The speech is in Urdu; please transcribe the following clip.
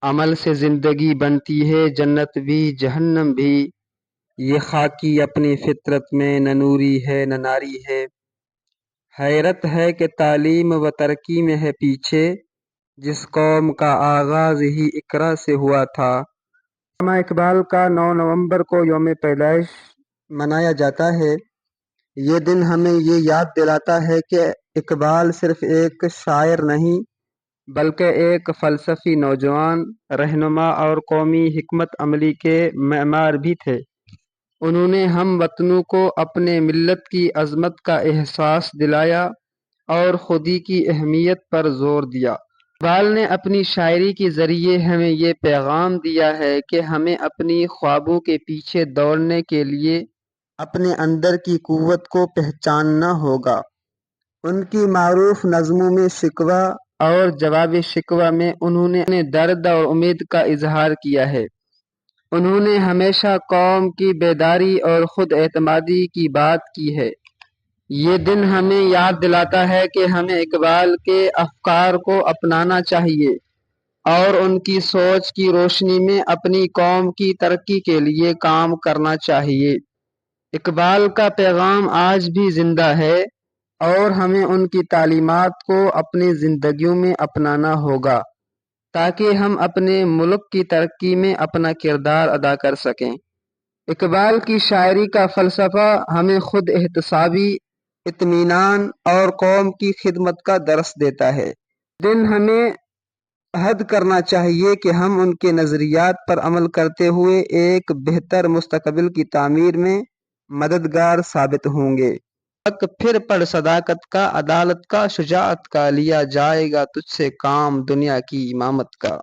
عمل سے زندگی بنتی ہے جنت بھی جہنم بھی، یہ خاکی اپنی فطرت میں نہ نوری ہے نہ ناری ہے۔ حیرت ہے کہ تعلیم و ترقی میں ہے پیچھے، جس قوم کا آغاز ہی اقرا سے ہوا تھا۔ علامہ اقبال کا 9 نومبر کو یوم پیدائش منایا جاتا ہے۔ یہ دن ہمیں یہ یاد دلاتا ہے کہ اقبال صرف ایک شاعر نہیں بلکہ ایک فلسفی نوجوان، رہنما اور قومی حکمت عملی کے معمار بھی تھے۔ انہوں نے ہم وطنوں کو اپنے ملت کی عظمت کا احساس دلایا اور خودی کی اہمیت پر زور دیا۔ اقبال نے اپنی شاعری کے ذریعے ہمیں یہ پیغام دیا ہے کہ ہمیں اپنی خوابوں کے پیچھے دوڑنے کے لیے اپنے اندر کی قوت کو پہچاننا ہوگا۔ ان کی معروف نظموں میں شکوہ اور جواب شکوہ میں انہوں نے اپنے درد اور امید کا اظہار کیا ہے۔ انہوں نے ہمیشہ قوم کی بیداری اور خود اعتمادی کی بات کی ہے۔ یہ دن ہمیں یاد دلاتا ہے کہ ہمیں اقبال کے افکار کو اپنانا چاہیے اور ان کی سوچ کی روشنی میں اپنی قوم کی ترقی کے لیے کام کرنا چاہیے۔ اقبال کا پیغام آج بھی زندہ ہے اور ہمیں ان کی تعلیمات کو اپنی زندگیوں میں اپنانا ہوگا تاکہ ہم اپنے ملک کی ترقی میں اپنا کردار ادا کر سکیں۔ اقبال کی شاعری کا فلسفہ ہمیں خود احتسابی، اطمینان اور قوم کی خدمت کا درس دیتا ہے۔ دن ہمیں عہد کرنا چاہیے کہ ہم ان کے نظریات پر عمل کرتے ہوئے ایک بہتر مستقبل کی تعمیر میں مددگار ثابت ہوں گے۔ حق پھر پڑھ صداقت کا، عدالت کا، شجاعت کا، لیا جائے گا تجھ سے کام دنیا کی امامت کا۔